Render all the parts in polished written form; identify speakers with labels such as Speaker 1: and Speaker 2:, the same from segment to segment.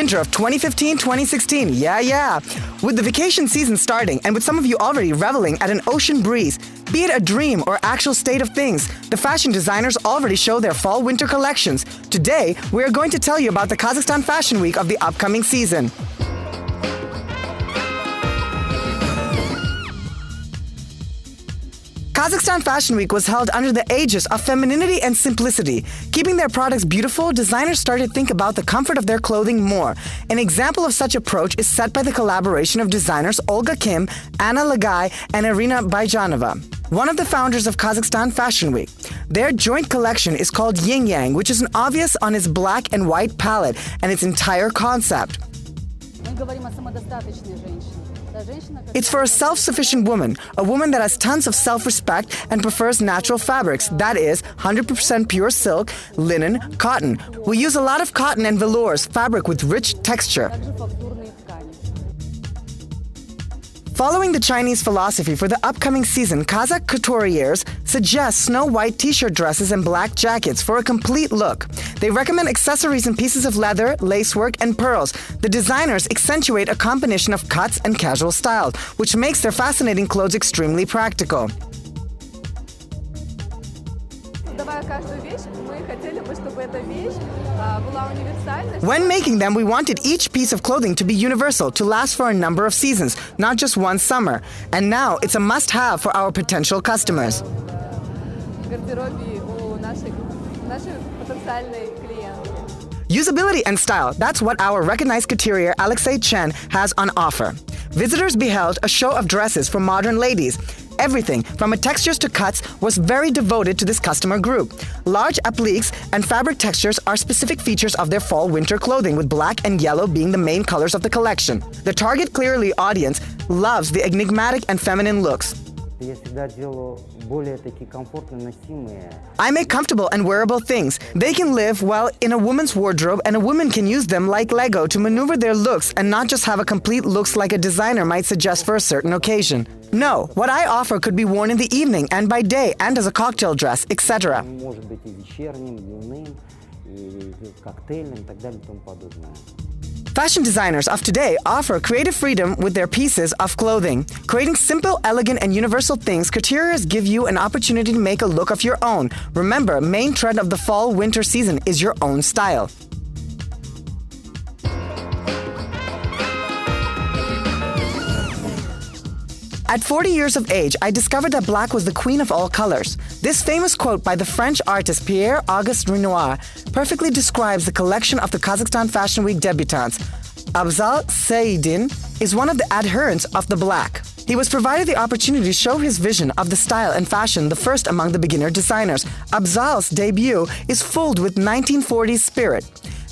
Speaker 1: winter of 2015-2016. Yeah. With the vacation season starting and with some of you already reveling at an ocean breeze, be it a dream or actual state of things, the fashion designers already show their fall-winter collections. Today, we are going to tell you about the Kazakhstan Fashion Week of the upcoming season. Kazakhstan Fashion Week was held under the aegis of femininity and simplicity. Keeping their products beautiful, designers started to think about the comfort of their clothing more. An example of such approach is set by the collaboration of designers Olga Kim, Anna Lagai, and Irina Byjanova, one of the founders of Kazakhstan Fashion Week. Their joint collection is called Yin Yang, which is obvious on its black and white palette and its entire concept. It's for a self-sufficient woman, a woman that has tons of self-respect and prefers natural fabrics, that is, 100% pure silk, linen, cotton. We use a lot of cotton and velours, fabric with rich texture. Following the Chinese philosophy for the upcoming season, Kazakh couturiers suggest snow-white t-shirt dresses and black jackets for a complete look. They recommend accessories and pieces of leather, lacework, and pearls. The designers accentuate a combination of cuts and casual style, which makes their fascinating clothes extremely practical. When making them, we wanted each piece of clothing to be universal, to last for a number of seasons, not just one summer. And now it's a must-have for our potential customers. Usability and style, that's what our recognized couturier Alexei Chen has on offer. Visitors beheld a show of dresses for modern ladies. Everything, from textures to cuts, was very devoted to this customer group. Large appliques and fabric textures are specific features of their fall-winter clothing, with black and yellow being the main colors of the collection. The target clearly audience loves the enigmatic and feminine looks. I make comfortable and wearable things. They can live well in a woman's wardrobe, and a woman can use them like Lego to maneuver their looks and not just have a complete looks like a designer might suggest for a certain occasion. No, what I offer could be worn in the evening and by day and as a cocktail dress, etc. Fashion designers of today offer creative freedom with their pieces of clothing. Creating simple, elegant, and universal things, couturiers give you an opportunity to make a look of your own. Remember, main trend of the fall-winter season is your own style. At 40 years of age, I discovered that black was the queen of all colors. This famous quote by the French artist Pierre-Auguste Renoir perfectly describes the collection of the Kazakhstan Fashion Week debutantes. Afzal Saidin is one of the adherents of the black. He was provided the opportunity to show his vision of the style and fashion, the first among the beginner designers. Afzal's debut is full with 1940s spirit.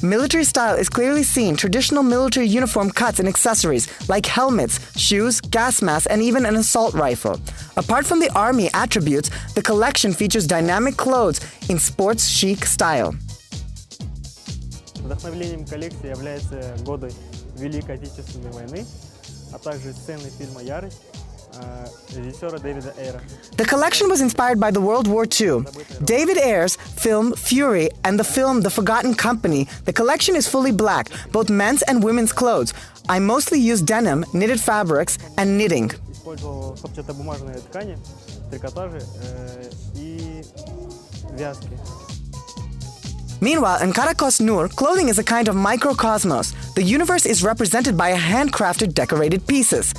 Speaker 1: Military style is clearly seen, traditional military uniform cuts and accessories like helmets, shoes, gas masks, and even an assault rifle. Apart from the army attributes, the collection features dynamic clothes in sports chic style.
Speaker 2: Вдохновением коллекции являются годы Великой Отечественной войны, а также сцены фильма «Ярость» режиссера Дэвида Эйра.
Speaker 1: The collection was inspired by the World War II. David Ayer's film Fury and the film The Forgotten Company. The collection is fully black, both men's and women's clothes. I mostly use denim, knitted fabrics, and knitting.
Speaker 2: Использовал хлопчатобумажные ткани, трикотажи и вязки.
Speaker 1: Meanwhile, in Karakos Nur, clothing is a kind of microcosmos. The universe is represented by handcrafted decorated pieces.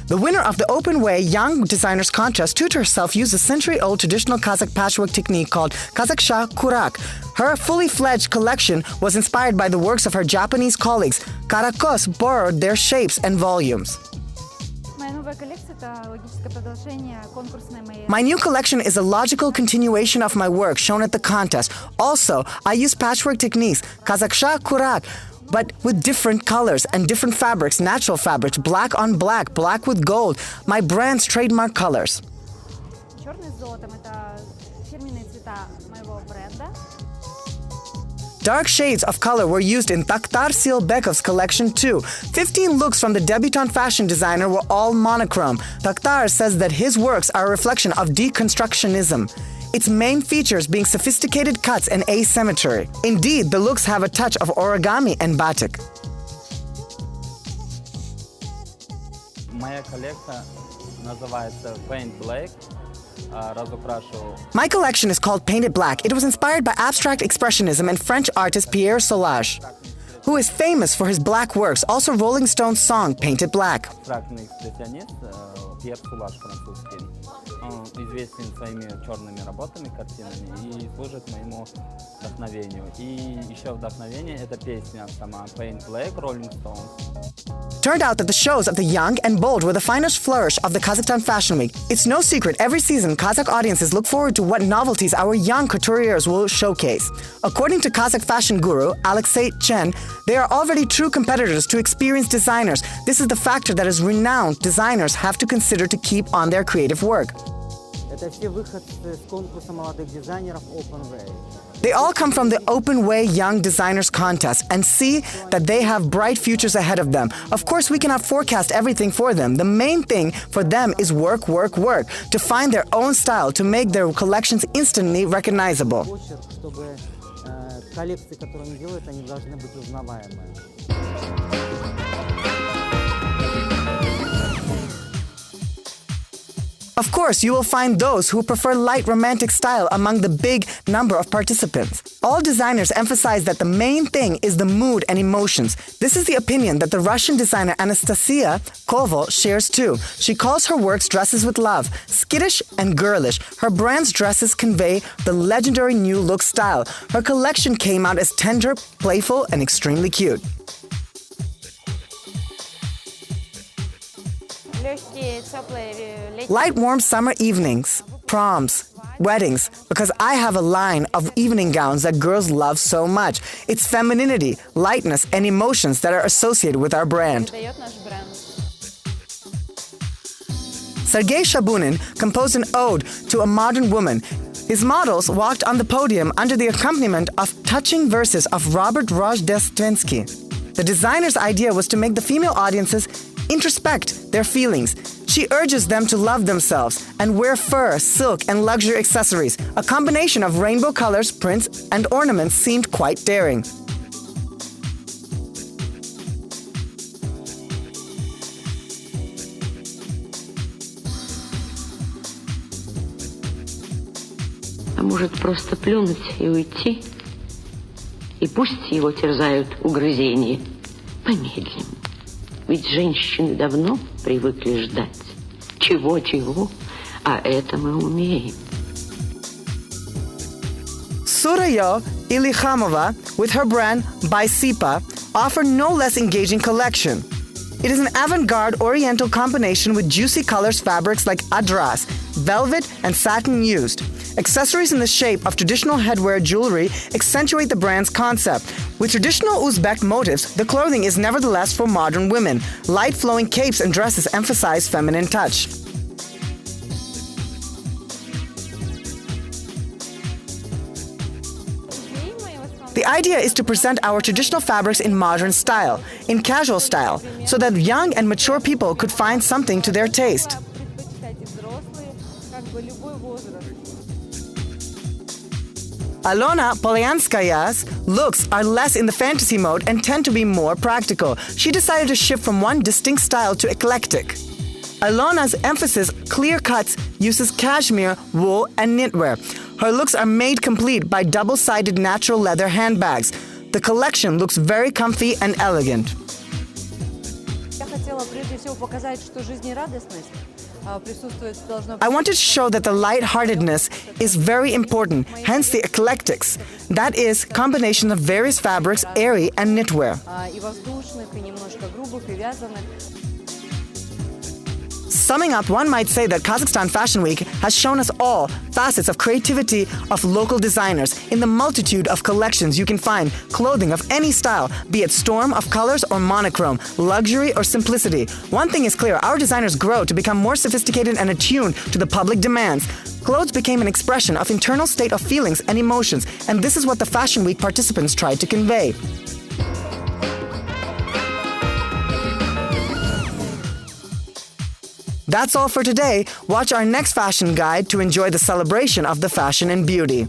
Speaker 1: The winner of the Open Way Young Designers Contest, Tut herself used a century-old traditional Kazakh patchwork technique called Kazakhstan Kurak. Her fully-fledged collection was inspired by the works of her Japanese colleagues. Karakos borrowed their shapes and volumes. My new collection is a logical continuation of my work shown at the contest. Also, I use patchwork techniques, Kazakhstan Kurak, but with different colors and different fabrics, natural fabrics, black on black, black with gold, my brand's trademark colors. Dark shades of color were used in Takhtar Silbekov's collection too. 15 looks from the debutante fashion designer were all monochrome. Takhtar says that his works are a reflection of deconstructionism, its main features being sophisticated cuts and asymmetry. Indeed, the looks have a touch of origami and batik.
Speaker 3: Моя коллекция называется Paint Black. Разукрашу.
Speaker 1: My collection is called Painted Black. It was inspired by abstract expressionism and French artist Pierre Soulages, who is famous for his black works, also Rolling Stones' song Painted Black.
Speaker 3: Абстрактный экспрессионист Пьер Сулаш французский. Он известен своими черными работами, картинами и служит моему вдохновению. И еще вдохновение — это песня сама Paint Black, Rolling Stones.
Speaker 1: Turned out that the shows of the young and bold were the finest flourish of the Kazakhstan Fashion Week. It's no secret, every season Kazakh audiences look forward to what novelties our young couturiers will showcase. According to Kazakh fashion guru Alexei Chen, they are already true competitors to experienced designers. This is the factor that is renowned designers have to consider to keep on their creative work.
Speaker 4: Это все выходцы с конкурса молодых дизайнеров Open Way.
Speaker 1: They all come from the Open Way Young Designers Contest and see that they have bright futures ahead of them. Of course, we cannot forecast everything for them. The main thing for them is work, work, work, to find their own style, to make their collections instantly recognizable.
Speaker 4: Почерк, чтобы коллекции, которые они делают, они должны быть узнаваемые.
Speaker 1: Of course, you will find those who prefer light romantic style among the big number of participants. All designers emphasize that the main thing is the mood and emotions. This is the opinion that the Russian designer Anastasia Koval shares too. She calls her works dresses with love, skittish and girlish. Her brand's dresses convey the legendary new look style. Her collection came out as tender, playful, and extremely cute. Light, warm summer evenings, proms, weddings, because I have a line of evening gowns that girls love so much. It's femininity, lightness, and emotions that are associated with our brand. Sergei Shabunin composed an ode to a modern woman. His models walked on the podium under the accompaniment of touching verses of Robert Rojdestvenski. The designer's idea was to make the female audiences introspect their feelings. She urges them to love themselves and wear fur, silk, and luxury accessories. A combination of rainbow colors, prints, and ornaments seemed quite daring.
Speaker 5: А может, просто плюнуть и уйти? И пусть его терзают угрызения. Помедлим. Ведь женщины давно привыкли ждать. Чего-чего, а это мы умеем.
Speaker 1: Surayo Ilikhamova, with her brand Bysipa, offer no less engaging collection. It is an avant-garde oriental combination with juicy colors fabrics like adras, velvet, and satin used. Accessories in the shape of traditional headwear jewelry accentuate the brand's concept. With traditional Uzbek motifs, the clothing is nevertheless for modern women. Light flowing capes and dresses emphasize feminine touch. The idea is to present our traditional fabrics in modern style, in casual style, so that young and mature people could find something to their taste. Alona Polyanskaya's looks are less in the fantasy mode and tend to be more practical. She decided to shift from one distinct style to eclectic. Alona's emphasis, clear cuts, uses cashmere, wool, and knitwear. Her looks are made complete by double-sided natural leather handbags. The collection looks very comfy and elegant. I wanted to show that the lightheartedness is very important, hence the eclectics. That is, combination of various fabrics, airy and knitwear. Summing up, one might say that Kazakhstan Fashion Week has shown us all facets of creativity of local designers. In the multitude of collections you can find clothing of any style, be it storm of colors or monochrome, luxury or simplicity. One thing is clear, our designers grow to become more sophisticated and attuned to the public demands. Clothes became an expression of internal state of feelings and emotions, and this is what the Fashion Week participants tried to convey. That's all for today. Watch our next fashion guide to enjoy the celebration of the fashion and beauty.